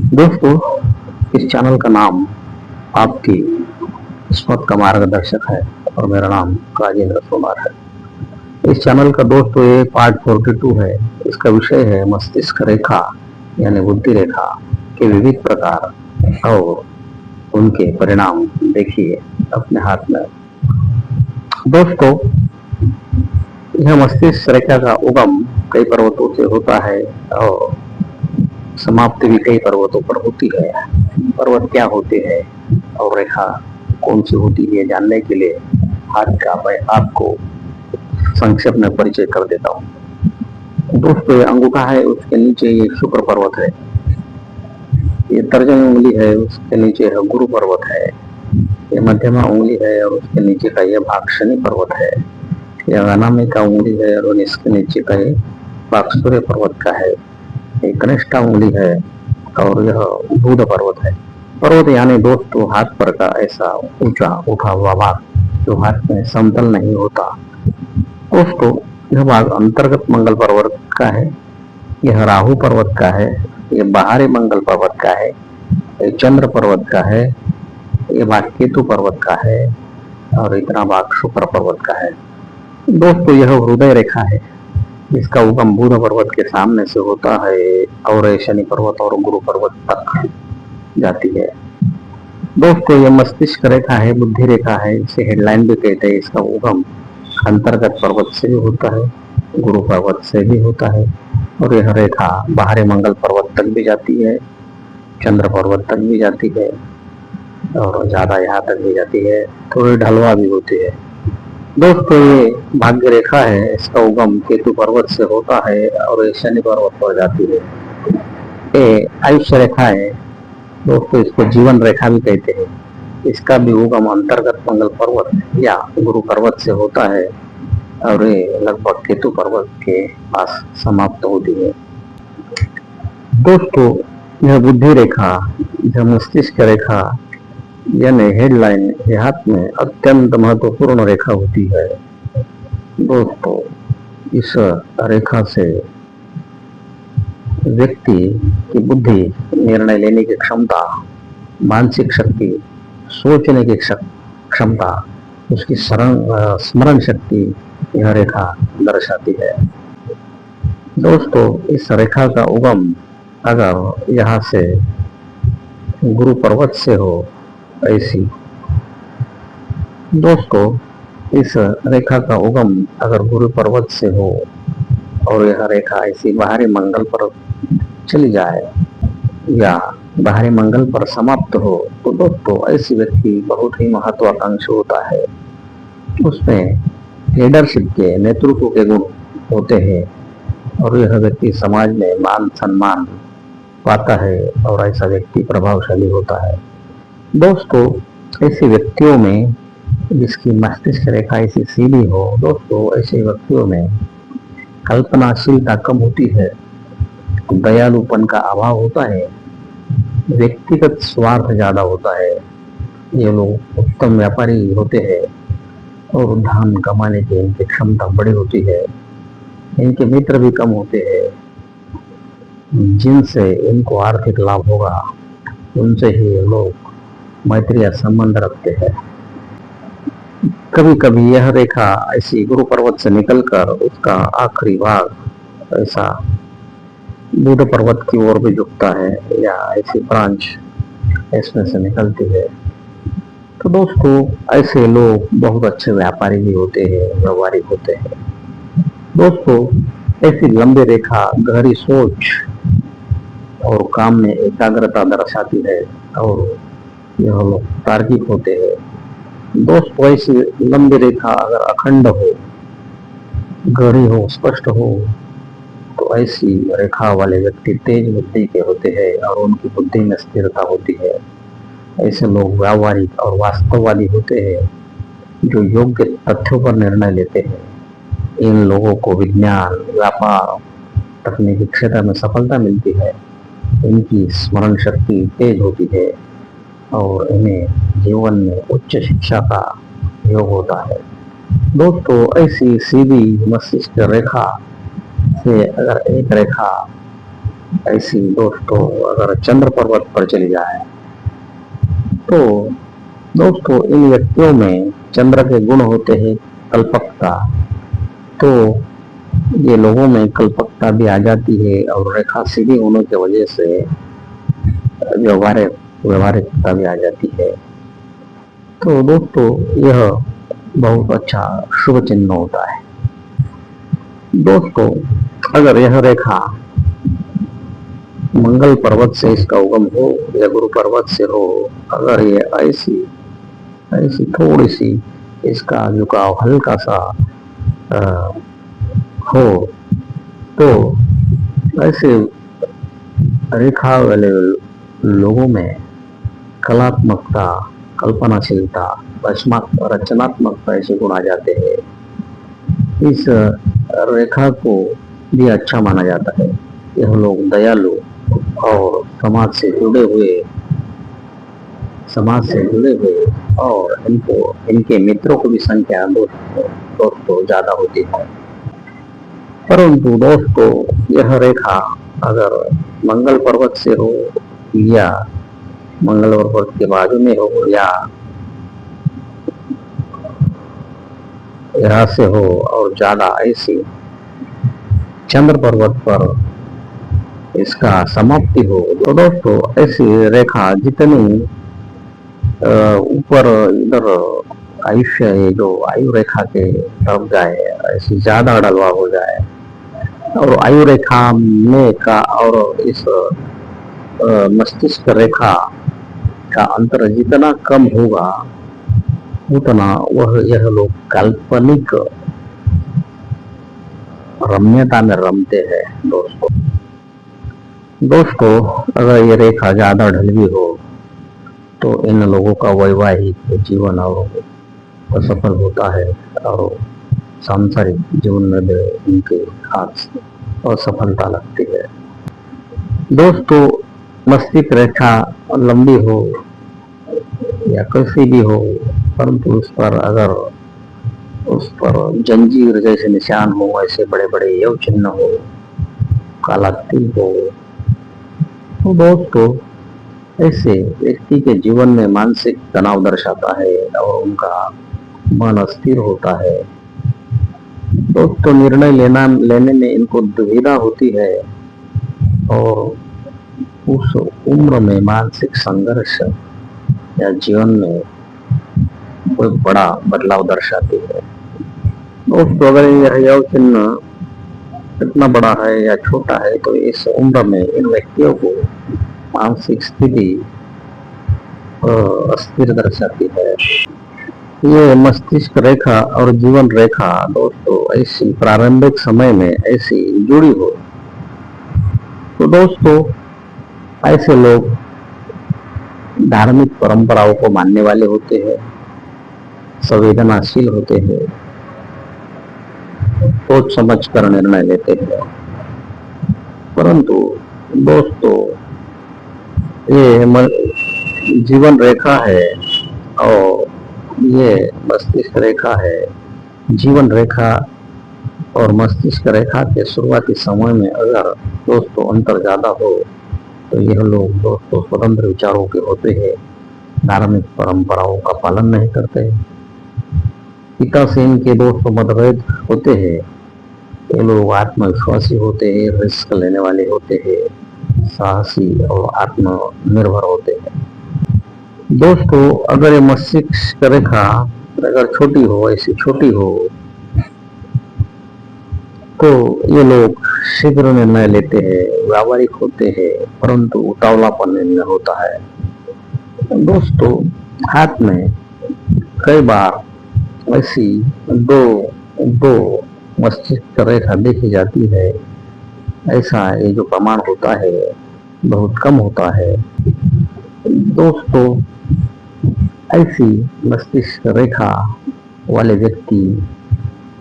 दोस्तों, इस चैनल का नाम आपकी किस्मत का मार्गदर्शक है और मेरा नाम राजेंद्र सोनार है। इस चैनल का दोस्तों ये पार्ट 42 है। इसका विषय है मस्तिष्क रेखा यानी बुद्धि रेखा के विविध प्रकार और उनके परिणाम देखिए अपने हाथ में। दोस्तों, यह मस्तिष्क रेखा का उगम कई पर्वतों से होता है और समाप्ति भी कई पर्वतों पर होती है। पर्वत क्या होते हैं और रेखा कौन सी होती है जानने के लिए आज का मैं आपको संक्षेप में परिचय कर देता हूँ। दोस्तों, ये अंगूठा है, उसके नीचे ये शुक्र पर्वत है। ये तर्जनी उंगली है, उसके नीचे है गुरु पर्वत है। ये मध्यमा उंगली है और उसके नीचे का यह भाग शनि पर्वत है। यह अनामिका उंगली है और इसके नीचे का ये भाग सूर्य पर्वत का है। एक कनिष्ठा उंगली है और यह बुध पर्वत है। पर्वत यानी दोस्तों हाथ पर का ऐसा ऊंचा उठा हुआ भाग जो हाथ में समतल नहीं होता। दोस्तों, यह भाग अंतर्गत मंगल पर्वत का है, यह राहु पर्वत का है, यह बाहरी मंगल पर्वत का है, यह चंद्र पर्वत का है, यह भाग केतु पर्वत का है और इतना भाग शुक्र पर्वत का है। दोस्तों, यह हृदय रेखा है जिसका उगम बुध पर्वत के सामने से होता है और शनि पर्वत और गुरु पर्वत तक जाती है। दोस्तों, यह मस्तिष्क रेखा है, बुद्धि रेखा है, इसे हेडलाइन भी कहते हैं। इसका उगम अंतर्गत पर्वत से भी होता है, गुरु पर्वत से भी होता है और यह रेखा बाहरी मंगल पर्वत तक भी जाती है, चंद्र पर्वत तक भी जाती है और ज्यादा यहाँ तक भी जाती है, थोड़ी ढलवा भी होती है। दोस्तों, ये भाग्य रेखा है, इसका उगम केतु पर्वत से होता है और ये शनि पर्वत पर जाती है। ये आयुष्य रेखा है दोस्तों, इसको जीवन रेखा भी कहते हैं। इसका भी उगम अंतर्गत मंगल पर्वत या गुरु पर्वत से होता है और ये लगभग केतु पर्वत के पास समाप्त होती है। दोस्तों, यह बुद्धि रेखा, यह मस्तिष्क रेखा यानी हेडलाइन यह हाथ में अत्यंत महत्वपूर्ण रेखा होती है। दोस्तों, इस रेखा से व्यक्ति की बुद्धि, निर्णय लेने की क्षमता, मानसिक शक्ति, सोचने की क्षमता, उसकी स्मरण शक्ति यह रेखा दर्शाती है। दोस्तों, इस रेखा का उगम अगर यहाँ से गुरु पर्वत से हो ऐसी, दोस्तों इस रेखा का उगम अगर गुरु पर्वत से हो और यह रेखा ऐसी बाहरी मंगल पर चली जाए या बाहरी मंगल पर समाप्त हो तो दोस्तों ऐसी व्यक्ति बहुत ही महत्वाकांक्षी होता है। उसमें लीडरशिप के, नेतृत्व के गुण होते हैं और यह व्यक्ति समाज में मान सम्मान पाता है और ऐसा व्यक्ति प्रभावशाली होता है। दोस्तों, ऐसे व्यक्तियों में जिसकी मस्तिष्क रेखा ऐसी सीधी हो, दोस्तों ऐसे व्यक्तियों में कल्पनाशीलता कम होती है, दयालुपन का अभाव होता है, व्यक्तिगत स्वार्थ ज्यादा होता है। ये लोग उत्तम व्यापारी होते हैं और धन कमाने की इनकी क्षमता बड़ी होती है। इनके मित्र भी कम होते हैं, जिनसे इनको आर्थिक लाभ होगा उनसे ही लोग मैत्री या संबंध रखते हैं। कभी कभी यह रेखा ऐसी गुरु पर्वत से निकलकर उसका आखिरी भाग ऐसा बुध पर्वत की ओर भी झुकता है या ऐसी ब्रांच इसमें से निकलती है। तो दोस्तों, ऐसे लोग बहुत अच्छे व्यापारी भी होते हैं, व्यवहारिक होते हैं। दोस्तों, ऐसी लंबी रेखा गहरी सोच और काम में एकाग्रता दर्शाती है और यह लोग तार्किक होते हैं। दोस्तों, ऐसी लंबी रेखा अगर अखंड हो, गहरी हो, स्पष्ट हो तो ऐसी रेखा वाले व्यक्ति तेज बुद्धि के होते हैं और उनकी बुद्धि में स्थिरता होती है। ऐसे लोग व्यावहारिक और वास्तववादी होते हैं जो योग्य तथ्यों पर निर्णय लेते हैं। इन लोगों को विज्ञान, व्यापार, तकनीकी क्षेत्र में सफलता मिलती है। इनकी स्मरण शक्ति तेज होती है और इन्हें जीवन में उच्च शिक्षा का योग होता है। दोस्तों, ऐसी सीधी मस्तिष्क रेखा से अगर एक रेखा ऐसी दोस्तों अगर चंद्र पर्वत पर चली जाए तो दोस्तों इन व्यक्तियों में चंद्र के गुण होते हैं कल्पकता। तो ये लोगों में कल्पकता भी आ जाती है और रेखा सीधी होने की वजह से व्यवहारिकता भी आ जाती है। तो दोस्तों यह बहुत अच्छा शुभ चिन्ह होता है। दोस्तों अगर यह रेखा मंगल पर्वत से इसका उगम हो या गुरु पर्वत से हो, अगर ये ऐसी ऐसी थोड़ी सी इसका झुकाव हल्का सा हो तो ऐसे रेखा वाले लोगों में कलात्मकता, कल्पनाशीलता, रचनात्मकता ऐसे गुण आ जाते हैं। इस रेखा को भी अच्छा माना जाता है। यह लोग दयालु और समाज से जुड़े हुए और इनके मित्रों की भी संख्या दोस्तों ज्यादा होती है। परंतु दोस्तों यह रेखा अगर मंगल पर्वत से हो या मंगल पर्वत के बाजू में हो या यहाँ से हो और ज्यादा ऐसी चंद्र पर्वत पर इसका समाप्ति हो, तो दोस्तों ऐसी रेखा जितनी ऊपर इधर आयुष्य है जो आयु रेखा के तरफ जाए, ऐसी ज्यादा ढलवा हो जाए और आयु रेखा में का और इस मस्तिष्क रेखा का अंतर जितना कम होगा उतना यह लोग काल्पनिक रम्यता में रमते हैं। दोस्तों अगर ये रेखा ज्यादा ढलवी हो तो इन लोगों का वैवाहिक जीवन और असफल होता है और सांसारिक जीवन में भी उनके हाथ असफलता लगती है। दोस्तों मस्तिष्क रेखा लंबी हो या कैसी भी हो, परंतु उस पर जंजीर जैसे निशान हो, ऐसे बड़े बड़े यव चिन्ह हो, काला तिल हो, तो दोस्तों ऐसे व्यक्ति के जीवन में मानसिक तनाव दर्शाता है और उनका मन अस्थिर होता है। दोस्तों निर्णय लेने में इनको दुविधा होती है और उस उम्र में मानसिक संघर्ष या जीवन में कोई बड़ा बदलाव दर्शाती है। दोस्तों अगर यह चिन्ह इतना बड़ा है या छोटा है तो इस उम्र में इन व्यक्तियों को मानसिक स्थिति अस्थिर दर्शाती है। ये मस्तिष्क रेखा और जीवन रेखा दोस्तों ऐसी प्रारंभिक समय में ऐसी जुड़ी हो तो दोस्तों ऐसे लोग धार्मिक परंपराओं को मानने वाले होते हैं, संवेदनाशील होते हैं, सोच समझ कर निर्णय लेते हैं। परंतु दोस्तों ये जीवन रेखा है और ये मस्तिष्क रेखा है। जीवन रेखा और मस्तिष्क रेखा के शुरुआती समय में अगर दोस्तों अंतर ज्यादा हो तो यह लोग दोस्तों स्वतंत्र विचारों के होते हैं, धार्मिक परंपराओं का पालन नहीं करते। पिता से इनके दोस्तों मतभेद होते हैं। ये लोग आत्मविश्वासी होते हैं, रिस्क लेने वाले होते हैं, साहसी और आत्मनिर्भर होते हैं। दोस्तों अगर ये मस्तिष्क रेखा अगर छोटी हो, ऐसी छोटी हो तो ये लोग शीघ्र निर्णय लेते हैं, व्यावहारिक होते हैं, परंतु उतावलापन निर्णय होता है। दोस्तों हाथ में कई बार ऐसी दो मस्तिष्क रेखा देखी जाती है। ऐसा ये जो प्रमाण होता है बहुत कम होता है। दोस्तों ऐसी मस्तिष्क रेखा वाले व्यक्ति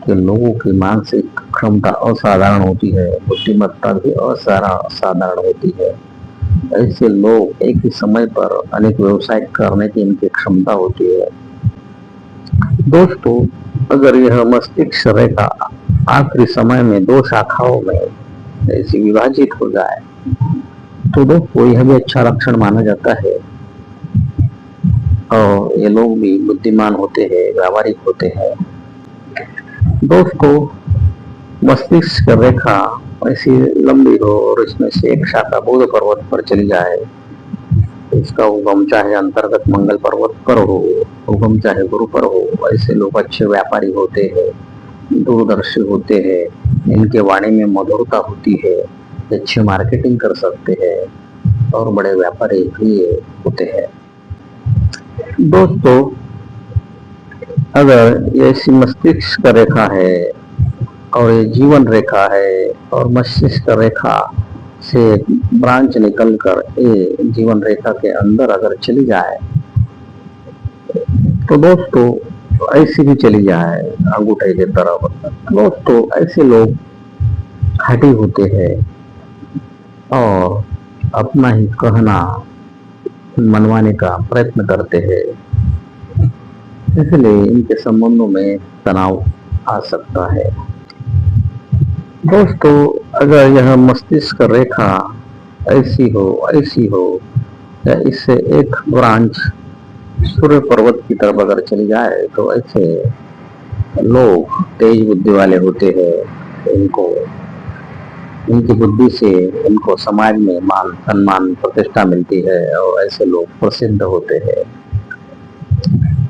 के लोगों की मानसिक क्षमता असाधारण होती है, बुद्धिमत्ता भी असाधारण होती है। ऐसे लोग एक ही समय पर अनेक व्यवसाय करने की इनकी क्षमता होती है। दोस्तों अगर यह मस्तिष्क रेखा आखिरी समय में दो शाखाओं में ऐसी विभाजित हो जाए तो दोस्तों यह भी अच्छा लक्षण माना जाता है। और ये लोग भी बुद्धिमान होते हैं, व्यावहारिक होते हैं। दोस्तों मस्तिष्क रेखा ऐसी लंबी हो और इसमें से एक शाखा बुध पर्वत पर चली जाए, इसका उगम चाहे अंतर्गत मंगल पर्वत पर हो, उगम चाहे गुरु पर हो, ऐसे लोग अच्छे व्यापारी होते हैं, दूरदर्शी होते हैं, इनके वाणी में मधुरता होती है, अच्छी मार्केटिंग कर सकते हैं और बड़े व्यापारी भी होते हैं। दोस्तों अगर ऐसी मस्तिष्क रेखा है और ये जीवन रेखा है और मस्तिष्क रेखा से ब्रांच निकलकर ये जीवन रेखा के अंदर अगर चली जाए तो दोस्तों ऐसी भी चली जाए अंगूठे की तरफ, दोस्तों ऐसे लोग खाटी होते हैं और अपना ही कहना मनवाने का प्रयत्न करते हैं, इसलिए इनके संबंधों में तनाव आ सकता है। दोस्तों अगर यह मस्तिष्क रेखा ऐसी हो या इससे एक ब्रांच सूर्य पर्वत की तरफ अगर चली जाए तो ऐसे लोग तेज बुद्धि वाले होते हैं। इनकी बुद्धि से इनको समाज में मान सम्मान प्रतिष्ठा मिलती है और ऐसे लोग प्रसिद्ध होते हैं।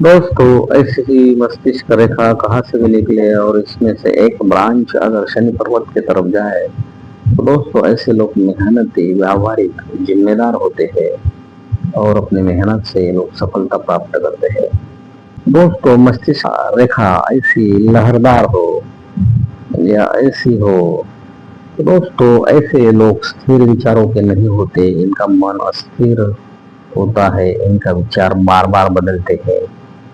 दोस्तों ऐसी मस्तिष्क रेखा कहाँ से भी निकले और इसमें से एक ब्रांच अगर शनि पर्वत की तरफ जाए तो दोस्तों ऐसे लोग मेहनती, व्यावहारिक, जिम्मेदार होते हैं और अपनी मेहनत से लोग सफलता प्राप्त करते हैं। दोस्तों मस्तिष्क रेखा ऐसी लहरदार हो या ऐसी हो तो दोस्तों ऐसे लोग स्थिर विचारों के नहीं होते, इनका मन अस्थिर होता है, इनका विचार बार बार बदलते हैं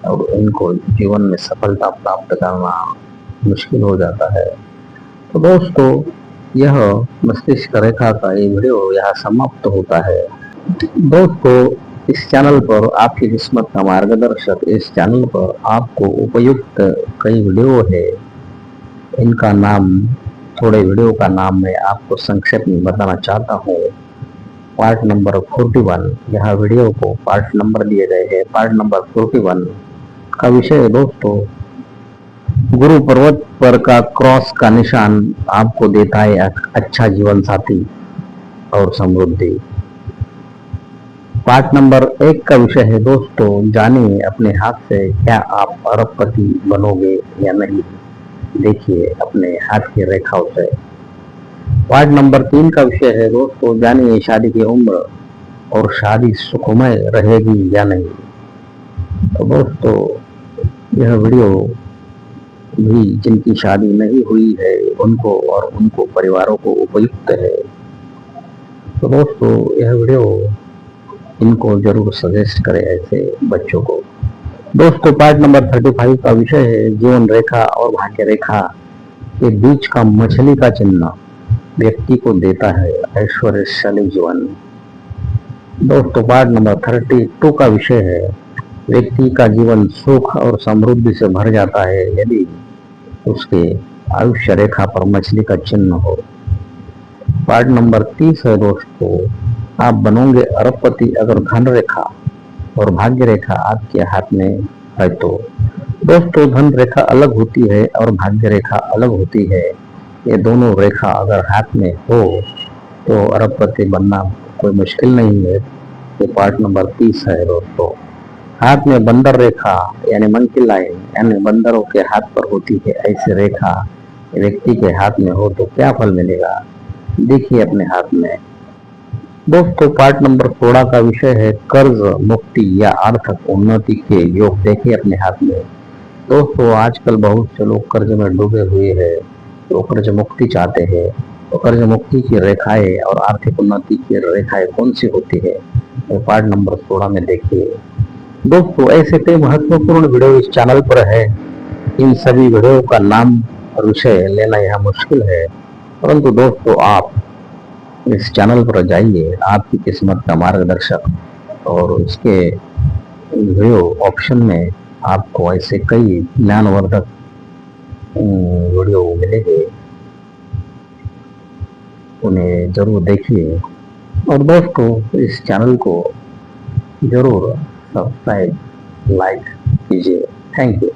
और इनको जीवन में सफलता प्राप्त करना मुश्किल हो जाता है। तो दोस्तों यह मस्तिष्क रेखा का ये वीडियो यहाँ समाप्त होता है। दोस्तों इस चैनल पर आपकी किस्मत का मार्गदर्शक, इस चैनल पर आपको उपयुक्त कई वीडियो है, इनका नाम थोड़े वीडियो का नाम मैं आपको संक्षेप में बताना चाहता हूँ। पार्ट नंबर 41, यहाँ वीडियो को पार्ट नंबर दिए गए हैं। पार्ट नंबर 41 का विषय है दोस्तों गुरु पर्वत पर का क्रॉस का निशान आपको देता है अच्छा जीवन साथी और समृद्धि। पार्ट नंबर 1 का विषय है दोस्तों जानिए अपने हाथ से क्या आप अरबपति बनोगे या नहीं, देखिए अपने हाथ की रेखाओं से। पार्ट नंबर 3 का विषय है दोस्तों जानिए शादी की उम्र और शादी सुखमय रहेगी या नहीं। तो दोस्तों यह वीडियो भी जिनकी शादी नहीं हुई है उनको और उनको परिवारों को उपयुक्त है। तो दोस्तों यह वीडियो इनको जरूर सजेस्ट करें ऐसे बच्चों को। दोस्तों पार्ट नंबर 35 का विषय है जीवन रेखा और भाग्य रेखा के बीच का मछली का चिन्ह व्यक्ति को देता है ऐश्वर्यशाली जीवन। दोस्तों पार्ट नंबर 32 का विषय है व्यक्ति का जीवन सुख और समृद्धि से भर जाता है यदि उसके आयुष्य रेखा पर मछली का चिन्ह हो। पार्ट नंबर 30 है दोस्तों आप बनोगे अरबपति अगर धन रेखा और भाग्य रेखा आपके हाथ में है तो। दोस्तों धन रेखा अलग होती है और भाग्य रेखा अलग होती है, ये दोनों रेखा अगर हाथ में हो तो अरबपति बनना कोई मुश्किल नहीं है। ये पार्ट नंबर 30 है दोस्तों। हाथ में बंदर रेखा यानी मंकी लाइन यानी बंदरों के हाथ पर होती है, ऐसी रेखा व्यक्ति के हाथ में हो तो क्या फल मिलेगा, देखिए अपने हाथ में। दोस्तों पार्ट नंबर 16 का विषय है कर्ज मुक्ति या आर्थिक उन्नति के योग, देखिए अपने हाथ में। दोस्तों आजकल बहुत से लोग कर्ज में डूबे हुए हैं, तो कर्ज मुक्ति चाहते हैं, तो कर्ज मुक्ति की रेखाएं और आर्थिक उन्नति की रेखाएं कौन सी होती है तो पार्ट नंबर 16 में देखिए। दोस्तों ऐसे कई महत्वपूर्ण वीडियो इस चैनल पर है, इन सभी वीडियो का नाम और विषय लेना यहाँ मुश्किल है, परंतु दोस्तों आप इस चैनल पर जाइए आपकी किस्मत का मार्गदर्शक, और इसके वीडियो ऑप्शन में आपको ऐसे कई ज्ञानवर्धक वीडियो मिलेंगे। उन्हें जरूर देखिए और दोस्तों इस चैनल को जरूर सब्सक्राइब लाइक कीजिए। Thank you.